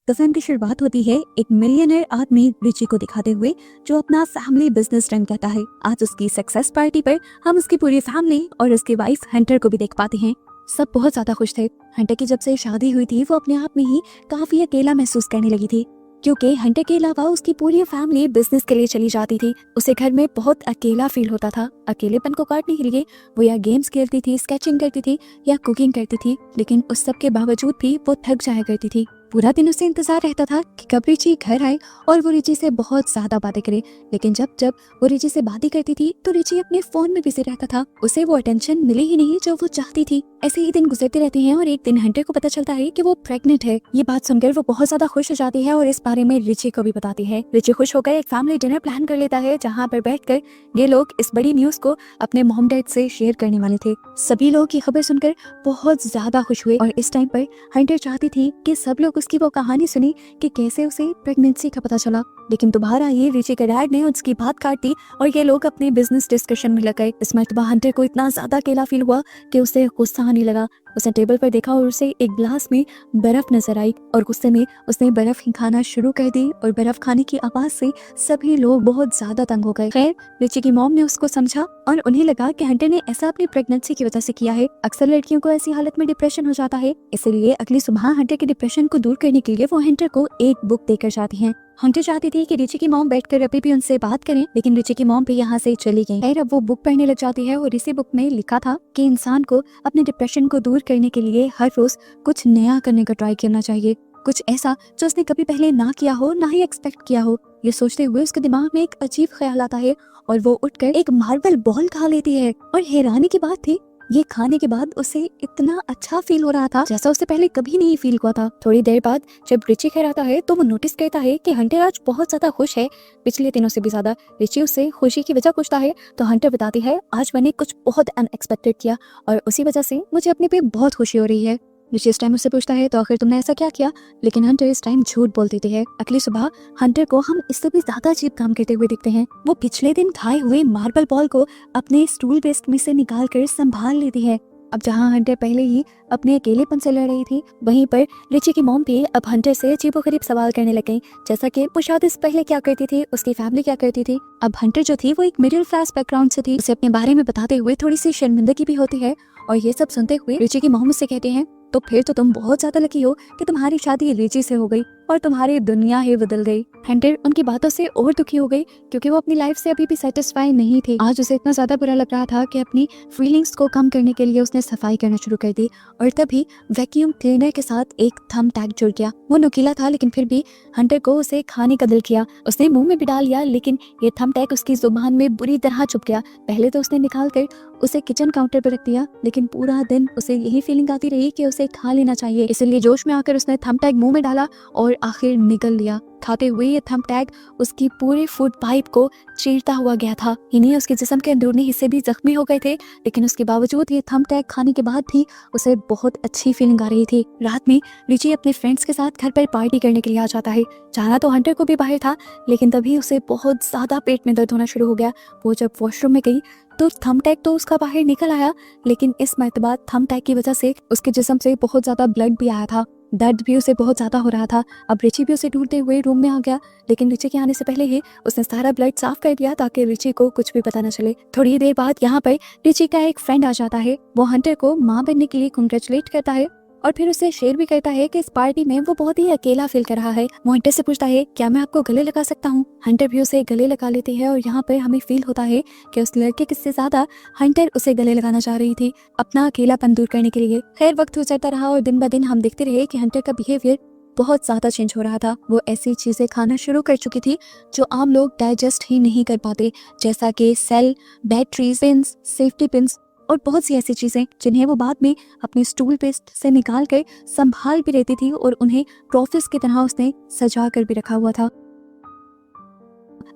तो फिल्म की शुरुआत होती है एक मिलियनर आदमी रिची को दिखाते हुए जो अपना फैमिली बिजनेस रन करता है। आज उसकी सक्सेस पार्टी पर हम उसकी पूरी फैमिली और उसकी वाइफ हंटर को भी देख पाते हैं। सब बहुत ज्यादा खुश थे। हंटर की जब से शादी हुई थी वो अपने आप में ही काफी अकेला महसूस करने लगी थी, क्योंकि हंटर के अलावा उसकी पूरी फैमिली बिजनेस के लिए चली जाती थी। उसे घर में बहुत अकेला फील होता था। अकेलेपन को काटने के लिए वो या गेम्स खेलती थी, स्केचिंग करती थी या कुकिंग करती थी, लेकिन उस सब के बावजूद भी वो थक जाया करती थी। पूरा दिन उसे इंतजार रहता था कि कब रिची घर आए और वो रिची से बहुत ज्यादा बातें करे, लेकिन जब जब वो रिची से बातें करती थी तो रिची अपने फोन में बिजी रहता था। उसे वो अटेंशन मिली ही नहीं जो वो चाहती थी। ऐसे ही दिन गुजरते रहते हैं और एक दिन हंटर को पता चलता है कि वो प्रेग्नेंट है। ये बात सुनकर वो बहुत ज्यादा खुश हो जाती है और इस बारे में रिची को भी बताती है। रिची खुश होकर एक फैमिली डिनर प्लान कर लेता है, जहाँ पर बैठकर ये लोग इस बड़ी न्यूज को अपने मॉम डैड से शेयर करने वाले थे। सभी लोग ये खबर सुनकर बहुत ज्यादा खुश हुए और इस टाइम पर हंटर चाहती थी कि सब लोग उसकी वो कहानी सुनी कि कैसे उसे प्रेगनेंसी का पता चला। लेकिन दोबारा ये रिची के डैड ने उसकी बात काट दी और ये लोग अपने बिजनेस डिस्कशन में लग गए। इस मर्तबा हंटर को इतना ज्यादा अकेला फील हुआ कि उसे गुस्सा आने लगा। उसने टेबल पर देखा और उसे एक गिलास में बर्फ नजर आई और गुस्से में उसने बर्फ ही खाना शुरू कर दी और बर्फ खाने की आवाज से सभी लोग बहुत ज्यादा तंग हो गए। खैर, रिची की मॉम ने उसको समझा और उन्हें लगा कि हंटर ने ऐसा अपनी प्रेगनेंसी की वजह से किया है। अक्सर लड़कियों को ऐसी हालत में डिप्रेशन हो जाता है, इसलिए अगली सुबह हंटर के डिप्रेशन को दूर करने के लिए वो हंटर को एक बुक देकर जाती हैं। हंटर चाहती थी कि रिची की मॉम बैठकर अभी भी उनसे बात करें, लेकिन रिची की मॉम भी यहाँ से चली गई। खैर, अब वो बुक पढ़ने लग जाती है और इसी बुक में लिखा था कि इंसान को अपने डिप्रेशन को दूर करने के लिए हर रोज कुछ नया करने का ट्राई करना चाहिए, कुछ ऐसा जो उसने कभी पहले ना किया हो, ना ही एक्सपेक्ट किया हो। ये सोचते हुए उसके दिमाग में एक अजीब ख्याल आता है और वो उठकर एक मार्बल बॉल खा लेती है। और हैरानी की बात थी, ये खाने के बाद उसे इतना अच्छा फील हो रहा था जैसा उसे पहले कभी नहीं फील हुआ था। थोड़ी देर बाद जब रिची घर आता है तो वो नोटिस करता है कि हंटर आज बहुत ज्यादा खुश है, पिछले दिनों से भी ज्यादा। रिची उससे खुशी की वजह पूछता है तो हंटर बताती है, आज मैंने कुछ बहुत अनएक्सपेक्टेड किया और उसी वजह से मुझे अपने पे बहुत खुशी हो रही है। रिची इस टाइम उससे पूछता है तो आखिर तुमने ऐसा क्या किया, लेकिन हंटर इस टाइम झूठ बोल देती है। अगली सुबह हंटर को हम इससे भी ज्यादा अजीब काम करते हुए दिखते हैं। वो पिछले दिन खाए हुए मार्बल बॉल को अपने स्टूल बेस्ट में से निकाल कर संभाल लेती है। अब जहाँ हंटर पहले ही अपने अकेलेपन से लड़ रही थी, वहीं पर रिची की मॉम भी अब हंटर से अजीबोगरीब सवाल करने लग गई, जैसा कि वो शादी से पहले क्या करती थी, उसकी फैमिली क्या करती थी। अब हंटर जो थी वो एक मिडिल क्लास बैकग्राउंड से थी। उसे अपने बारे में बताते हुए थोड़ी सी शर्मिंदगी भी होती है और ये सब सुनते हुए रिची की मॉम उससे कहते हैं, तो फिर तो तुम बहुत ज्यादा लकी हो कि तुम्हारी शादी रिची से हो गई और तुम्हारी दुनिया ही बदल गई। हंटर उनकी बातों से और दुखी हो गई क्योंकि वो अपनी लाइफ से अभी भी सेटिस्फाई नहीं थी। आज उसे इतना ज्यादा बुरा लग रहा था कि अपनी फीलिंग्स को कम करने के लिए उसने सफाई करना शुरू कर दी और तभी वैक्यूम क्लीनर के साथ एक थंब टैग जुड़ गया। वो नुकीला था लेकिन फिर भी हंटर को उसे खाने का दिल किया। उसने मुंह में भी डाल लिया, लेकिन ये थंब टैग उसकी जुबान में बुरी तरह चुभ गया। पहले तो उसने निकाल कर उसे किचन काउंटर पर रख दिया, लेकिन पूरा दिन उसे यही फीलिंग आती रही कि उसे खा लेना चाहिए। इसलिए जोश में आकर उसने थंब टैग मुंह में डाला और आखिर निगल लिया। खाते हुए ये थंब टैग उसकी पूरी फूड पाइप को चीरता हुआ गया था। इन्हीं उसके जिस्म के अंदरूनी हिस्से भी जख्मी हो गए थे, लेकिन उसके बावजूद ये थंब टैग खाने के बाद भी उसे बहुत अच्छी फीलिंग आ रही थी। रात में रिची अपने फ्रेंड्स के साथ घर पर पार्टी करने के लिए आ जाता है। जाना तो हंटर को भी बाहर था, लेकिन तभी उसे बहुत ज्यादा पेट में दर्द होना शुरू हो गया। वो जब वॉशरूम में गई तो थंब टैग तो उसका बाहर निकल आया, लेकिन इस मर्तबा थंब टैग की वजह से उसके जिस्म से बहुत ज्यादा ब्लड भी आया था। दर्द भी उसे बहुत ज्यादा हो रहा था। अब रिची भी उसे ढूंढते हुए रूम में आ गया, लेकिन रिची के आने से पहले ही उसने सारा ब्लड साफ कर दिया ताकि रिची को कुछ भी पता न चले। थोड़ी देर बाद यहाँ पर रिची का एक फ्रेंड आ जाता है। वो हंटर को माँ बनने के लिए कंग्रेचुलेट करता है और फिर उसे शेयर भी करता है कि इस पार्टी में वो बहुत ही अकेला फील कर रहा है। वो हंटर से पूछता है, क्या मैं आपको गले लगा सकता हूँ। हंटर भी उसे गले लगा लेती है और यहाँ पर हमें फील होता है कि उस लड़के से ज्यादा हंटर उसे गले लगाना चाह रही थी अपना अकेलापन दूर करने के लिए। खैर, वक्त गुजरता रहा और दिन ब दिन हम देखते रहे कि हंटर का बिहेवियर बहुत ज्यादा चेंज हो रहा था। वो ऐसी चीजें खाना शुरू कर चुकी थी जो आम लोग डाइजेस्ट ही नहीं कर पाते, जैसा कि cell, batteries, pins, safety pins और बहुत सी ऐसी चीजें जिन्हें वो बाद में अपने स्टूल पेस्ट से निकाल कर संभाल भी रहती थी और उन्हें ट्रॉफिस की तरह उसने सजा कर भी रखा हुआ था।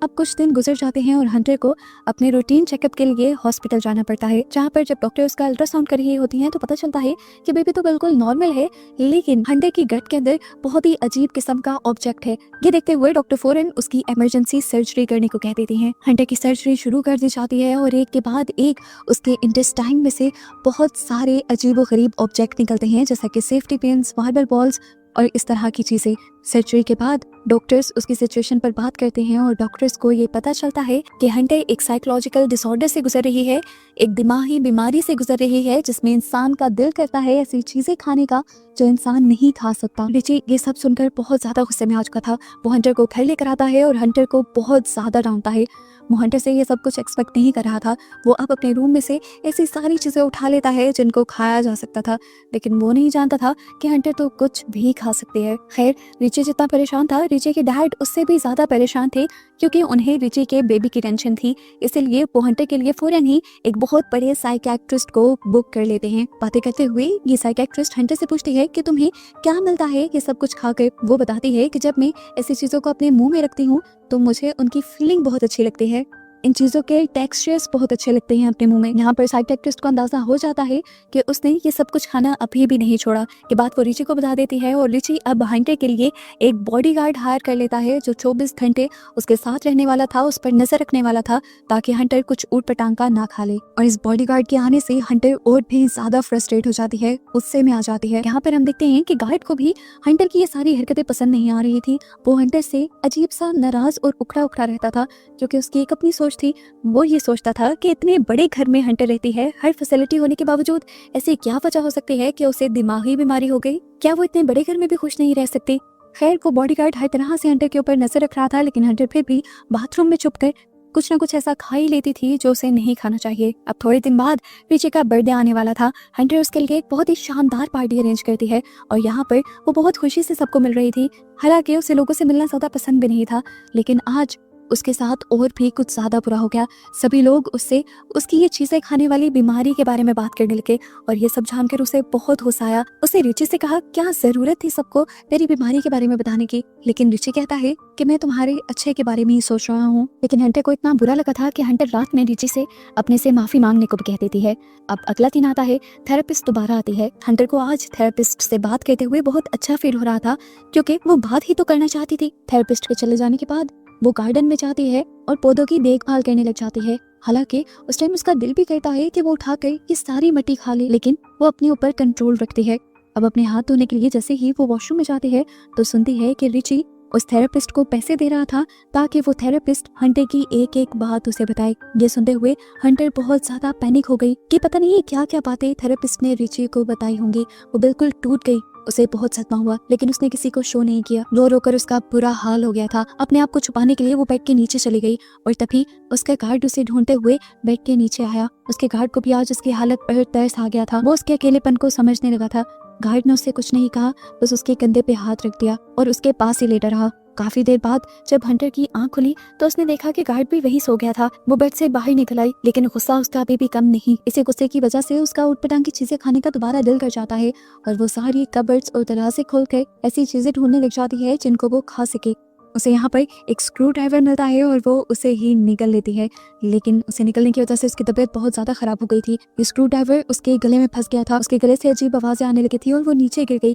अब कुछ दिन गुजर जाते हैं और हंटर को अपने रूटीन चेकअप के लिए हॉस्पिटल जाना पड़ता है, जहाँ पर जब डॉक्टर उसका अल्ट्रासाउंड कर रही होती हैं तो पता चलता है कि बेबी तो बिल्कुल नॉर्मल है, लेकिन हंटर की गट के अंदर बहुत ही अजीब किस्म का ऑब्जेक्ट है। ये देखते हुए डॉक्टर फौरन उसकी इमरजेंसी सर्जरी करने को कह देती हैं। हंटर की सर्जरी शुरू कर दी जाती है और एक के बाद एक उसके इंटेस्टाइन में से बहुत सारे अजीबोगरीब ऑब्जेक्ट निकलते हैं, जैसा कि सेफ्टी पिन्स, मार्बल बॉल्स और इस तरह की चीजें। सर्जरी के बाद डॉक्टर्स उसकी सिचुएशन पर बात करते हैं और डॉक्टर्स को ये पता चलता है कि हंटर एक साइकोलॉजिकल डिसऑर्डर से गुजर रही है, एक दिमागी बीमारी से गुजर रही है, जिसमें इंसान का दिल करता है ऐसी चीजें खाने का जो इंसान नहीं खा सकता। रिची ये सब सुनकर बहुत ज्यादा गुस्से में आ चुका था। वो हंटर को घर लेकर आता है और हंटर को बहुत ज्यादा डांटता है। वो हंटर से ये सब कुछ एक्सपेक्ट नहीं कर रहा था। वो अब अपने रूम में से ऐसी सारी चीजें उठा लेता है जिनको खाया जा सकता था, लेकिन वो नहीं जानता था कि हंटर तो कुछ भी खा सकते हैं। खैर, रिची जितना परेशान था, रिची के डैड उससे भी ज्यादा परेशान थे, क्योंकि उन्हें रिची के बेबी की टेंशन थी। इसलिए वो हंटर के लिए फौरन ही एक बहुत बड़े साइकियाट्रिस्ट को बुक कर लेते हैं। बातें करते हुए ये साइकियाट्रिस्ट हंटर से पूछती है कि तुम्हें क्या मिलता है ये सब कुछ खाकर। वो बताती है कि जब मैं ऐसी चीजों को अपने मुंह में रखती हूँ तो मुझे उनकी फीलिंग बहुत अच्छी लगती है, इन चीज़ों के टेक्सचर्स बहुत अच्छे लगते हैं अपने मुंह में। यहाँ पर साइकियाट्रिस्ट को अंदाजा हो जाता है कि उसने ये सब कुछ खाना अभी भी नहीं छोड़ा। ये बात वो रिची को बता देती है और रिची अब हंटर के लिए एक बॉडीगार्ड हायर कर लेता है जो 24 घंटे उसके साथ रहने वाला था, उस पर नजर रखने वाला था, ताकि हंटर कुछ ऊट पटांग का ना खा ले। और इस बॉडीगार्ड के आने से हंटर और भी ज्यादा फ्रस्ट्रेट हो जाती है, गुस्से में आ जाती है। यहाँ पर हम देखते हैं कि गार्ड को भी हंटर की ये सारी हरकतें पसंद नहीं आ रही थी। वो हंटर से अजीब सा नाराज और उखड़ा उखड़ा रहता था, जो कि उसकी एक अपनी थी। वो ये सोचता था कि इतने बड़े घर में हंटर रहती है, हर फैसिलिटी होने के बावजूद ऐसी क्या वजह हो सकती है कि उसे दिमागी बीमारी हो गई। क्या वो इतने बड़े घर में भी खुश नहीं रह सकती? खैर, वो बॉडीगार्ड हर तरह से हंटर के ऊपर नजर रख रहा था, लेकिन हंटर फिर भी बाथरूम में छुपकर कुछ ना कुछ ऐसा खा ही लेती थी जो उसे नहीं खाना चाहिए। अब थोड़े दिन बाद रिची का बर्थडे आने वाला था। हंटर उसके लिए एक बहुत ही शानदार पार्टी अरेंज करती है और यहाँ पर वो बहुत खुशी से सबको मिल रही थी। हालांकि उसे लोगों से मिलना ज्यादा पसंद भी नहीं था, लेकिन आज उसके साथ और भी कुछ ज्यादा बुरा हो गया। सभी लोग उससे उसकी ये चीजें खाने वाली बीमारी के बारे में बात करने लगे और ये सब जानकर उसे बहुत गुस्सा आया। उसे रिची से कहा, क्या जरूरत थी सबको तेरी बीमारी के बारे में बताने की? लेकिन रिची कहता है कि मैं तुम्हारे अच्छे के बारे में ही सोच रहा हूँ। लेकिन हंटर को इतना बुरा लगा था कि हंटर रात में रिची से अपने से माफी मांगने को भी कह देती है। अब अगला दिन आता है, थेरेपिस्ट दोबारा आती है। हंटर को आज थेरेपिस्ट से बात करते हुए बहुत अच्छा फील हो रहा था, क्योंकि वो बात ही तो करना चाहती थी। थेरेपिस्ट के चले जाने के बाद वो गार्डन में जाती है और पौधों की देखभाल करने लग जाती है। हालांकि उस टाइम उसका दिल भी कहता है कि वो उठाकर ये सारी मिट्टी खा ले, लेकिन वो अपने ऊपर कंट्रोल रखती है। अब अपने हाथ धोने के लिए जैसे ही वो वॉशरूम में जाती है तो सुनती है कि रिची उस थेरेपिस्ट को पैसे दे रहा था ताकि वो थेरेपिस्ट हंटर की एक एक बात उसे बताए। ये सुनते हुए हंटर बहुत ज्यादा पैनिक हो गई कि पता नहीं क्या क्या बातें थेरेपिस्ट ने रिची को बताई होंगी। वो बिल्कुल टूट गई, उसे बहुत सदमा हुआ, लेकिन उसने किसी को शो नहीं किया। रो रोकर उसका बुरा हाल हो गया था। अपने आप को छुपाने के लिए वो बेड के नीचे चली गई और तभी उसका गार्ड उसे ढूंढते हुए बेड के नीचे आया। उसके गार्ड को भी आज उसकी हालत पर तरस आ गया था। वो उसके अकेलेपन को समझने लगा था। गार्ड ने उससे कुछ नहीं कहा, बस उसके कंधे पे हाथ रख दिया और उसके पास ही लेटा रहा। काफी देर बाद जब हंटर की आंख खुली तो उसने देखा कि गार्ड भी वहीं सो गया था। वो बेड से बाहर निकल आई, लेकिन गुस्सा उसका अभी भी कम नहीं। इसी गुस्से की वजह से उसका उटपटांग की चीजें खाने का दोबारा दिल कर जाता है और वो सारी कबर्ड्स और दरवाजे खोलकर ऐसी चीजें ढूंढने लग जाती है जिनको वो खा सके। उसे यहाँ पर एक स्क्रू ड्राइवर मिलता है और वो उसे ही निकल लेती है, लेकिन उसे निकलने की वजह से उसकी तबीयत बहुत ज्यादा खराब हो गई थी। ये स्क्रू ड्राइवर उसके गले में फंस गया था। उसके गले से अजीब आवाजें आने लगी थी और वो नीचे गिर गई।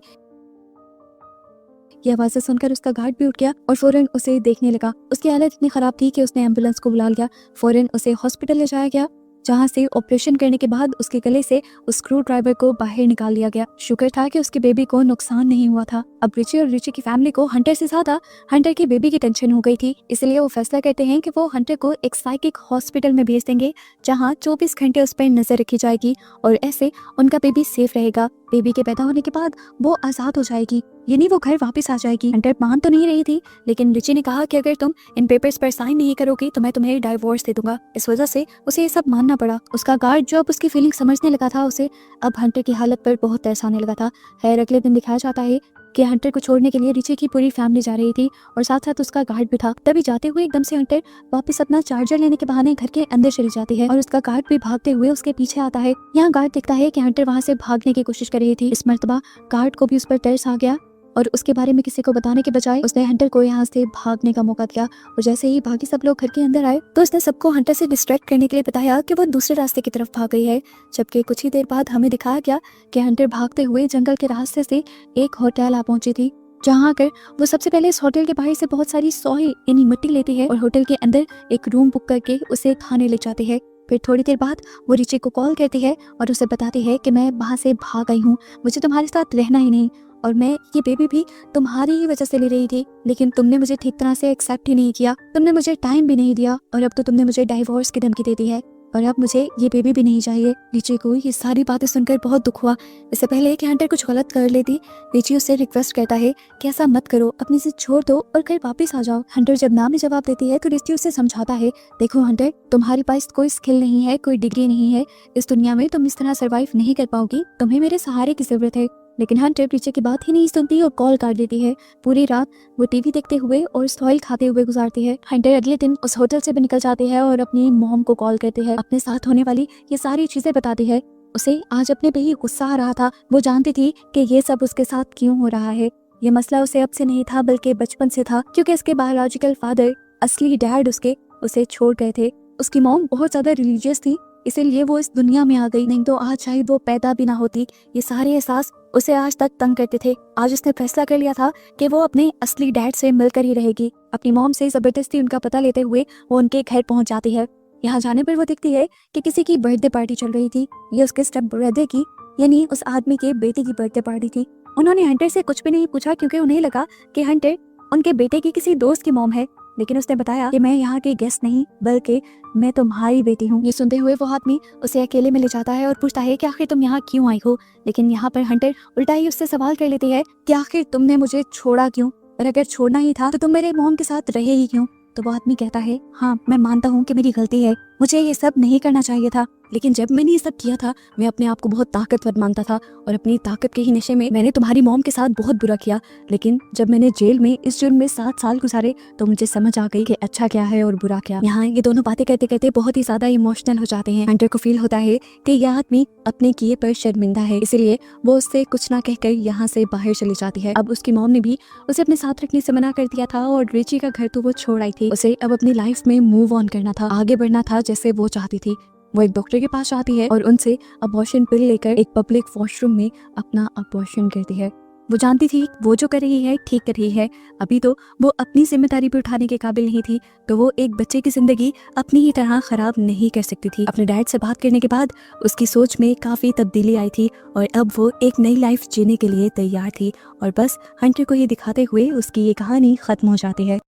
ये आवाजें सुनकर उसका गार्ड भी उठ गया और फौरन उसे देखने लगा। उसकी हालत इतनी खराब थी कि उसने एम्बुलेंस को बुला लिया। फौरन उसे हॉस्पिटल ले जाया गया, जहाँ से ऑपरेशन करने के बाद उसके गले से उस स्क्रू ड्राइवर को बाहर निकाल लिया गया। शुक्र था कि उसके बेबी को नुकसान नहीं हुआ था। अब रिची और रिची की फैमिली को हंटर से ज्यादा हंटर की बेबी की टेंशन हो गई थी, इसलिए वो फैसला करते हैं कि वो हंटर को एक साइकिक हॉस्पिटल में भेज देंगे, जहाँ 24 घंटे उस पर नजर रखी जाएगी और ऐसे उनका बेबी सेफ रहेगा। बेबी के पैदा होने के बाद वो आजाद हो जाएगी, यानी वो घर वापस आ जाएगी। हंटर मान तो नहीं रही थी, लेकिन रिची ने कहा कि अगर तुम इन पेपर्स पर साइन नहीं करोगी तो मैं तुम्हें डाइवोर्स दे दूंगा। इस वजह से उसे ये सब मानना पड़ा। उसका गार्ड जो अब उसकी फीलिंग समझने लगा था, उसे अब हंटर की हालत पर बहुत तरस आने लगा था। खैर, अगले दिन दिखाया जाता है कि हंटर को छोड़ने के लिए रिची की पूरी फैमिली जा रही थी और साथ साथ उसका गार्ड भी था। तभी जाते हुए एकदम से हंटर वापस अपना चार्जर लेने के बहाने घर के अंदर चली जाती है और उसका गार्ड भी भागते हुए उसके पीछे आता है। यहाँ गार्ड दिखता है कि हंटर वहाँ से भागने की कोशिश कर रही थी। इस मर्तबा गार्ड को भी उस पर तरस आ गया और उसके बारे में किसी को बताने के बजाय उसने हंटर को यहाँ से भागने का मौका दिया। और जैसे ही बाकी सब लोग घर के अंदर आए तो उसने सबको हंटर से डिस्ट्रैक्ट करने के लिए बताया कि वो दूसरे रास्ते की तरफ भाग गई है। जबकि कुछ ही देर बाद हमें दिखाया गया कि हंटर भागते हुए जंगल के रास्ते से एक होटल आ पहुंची थी, जहाँ आकर वो सबसे पहले इस होटल के बाहर से बहुत सारी सॉइल यानी मिट्टी लेती है और होटल के अंदर एक रूम बुक करके उसे खाने ले जाती है। फिर थोड़ी देर बाद वो रिची को कॉल करती है और उसे बताती है कि मैं वहाँ से भाग आई हूँ, मुझे तुम्हारे साथ रहना ही नहीं। और मैं ये बेबी भी तुम्हारी ही वजह से ले रही थी, लेकिन तुमने मुझे ठीक तरह से एक्सेप्ट ही नहीं किया, तुमने मुझे टाइम भी नहीं दिया और अब तो तुमने मुझे डाइवोर्स की धमकी दे दी है और अब मुझे ये बेबी भी नहीं चाहिए। रिची को ये सारी बातें सुनकर बहुत दुख हुआ। इससे पहले कि हंटर कुछ गलत कर लेती, रिची उससे रिक्वेस्ट करता है कि ऐसा मत करो, अपनी जिद छोड़ दो और घर वापस आ जाओ। हंटर जब ना में जवाब देती है तो रिची उसे समझाता है, देखो हंटर, तुम्हारे पास कोई स्किल नहीं है, कोई डिग्री नहीं है, इस दुनिया में तुम इस तरह सर्वाइव नहीं कर पाओगी, तुम्हें मेरे सहारे की जरूरत है। लेकिन हंटर रिची की बात ही नहीं सुनती और कॉल काट देती है। पूरी रात वो टीवी देखते हुए और स्टॉल खाते हुए गुजारती है। हंटर अगले दिन उस होटल से भी निकल जाती है और अपनी मॉम को कॉल करती है, अपने साथ होने वाली ये सारी चीजें बताती है। उसे आज अपने पे ही गुस्सा आ रहा था। वो जानती थी कि ये सब उसके साथ क्यों हो रहा है। ये मसला उसे अब से नहीं था बल्कि बचपन से था, क्योंकि इसके बायोलॉजिकल फादर, असली डैड उसे छोड़ गए थे। उसकी मॉम बहुत ज्यादा रिलीजियस थी, इसीलिए वो इस दुनिया में आ गई, नहीं तो आज शायद वो पैदा भी ना होती। ये सारे एहसास उसे आज तक तंग करते थे। आज उसने फैसला कर लिया था कि वो अपने असली डैड से मिलकर ही रहेगी। अपनी मॉम से जबरदस्ती उनका पता लेते हुए वो उनके घर पहुंच जाती है। यहाँ जाने पर वो देखती है कि किसी की बर्थडे पार्टी चल रही थी। ये उसके स्टेप ब्रदर की, यानी उस आदमी के बेटे की बर्थडे पार्टी थी। उन्होंने हंटर से कुछ भी नहीं पूछा, क्योंकि उन्हें लगा कि हंटर उनके बेटे की किसी दोस्त की मॉम है, लेकिन उसने बताया कि मैं यहाँ की गेस्ट नहीं बल्कि मैं तुम्हारी बेटी हूँ। ये सुनते हुए वो आदमी उसे अकेले में ले जाता है और पूछता है कि आखिर तुम यहाँ क्यों आई हो। लेकिन यहाँ पर हंटर उल्टा ही उससे सवाल कर लेती है कि आखिर तुमने मुझे छोड़ा क्यों, और अगर छोड़ना ही था तो तुम मेरे मॉम के साथ रहे ही क्यों। तो वो आदमी कहता है, हाँ मैं मानता हूँ कि मेरी गलती है, मुझे ये सब नहीं करना चाहिए था, लेकिन जब मैंने ये सब किया था मैं अपने आप को बहुत ताकतवर मानता था और अपनी ताकत के ही नशे में मैंने तुम्हारी मॉम के साथ बहुत बुरा किया। लेकिन जब मैंने जेल में इस जुर्म में 7 साल गुजारे तो मुझे समझ आ गई कि अच्छा क्या है और बुरा क्या। यहाँ ये दोनों बातें करते करते बहुत ही ज्यादा इमोशनल हो जाते हैं। हंटर को फील होता है कि यह आदमी अपने किए पर शर्मिंदा है, इसलिए वो उससे कुछ ना कहकर यहाँ से बाहर चली जाती है। अब उसकी मॉम ने भी उसे अपने साथ रखने से मना कर दिया था और रिची का घर तो वो छोड़ आई थी। उसे अब अपनी लाइफ में मूव ऑन करना था, आगे बढ़ना था जैसे वो चाहती थी। वो एक डॉक्टर के पास जाती है और उनसे अबॉर्शन पिल लेकर एक पब्लिक वॉशरूम में अपना अबॉर्शन करती है। वो जानती थी वो जो कर रही है ठीक कर रही है, अभी तो वो अपनी जिम्मेदारी भी उठाने के काबिल नहीं थी, तो वो एक बच्चे की जिंदगी अपनी ही तरह खराब नहीं कर सकती थी। अपने डैड से बात करने के बाद उसकी सोच में काफी तब्दीली आई थी और अब वो एक नई लाइफ जीने के लिए तैयार थी और बस हंटर को ये दिखाते हुए उसकी ये कहानी खत्म हो जाती है।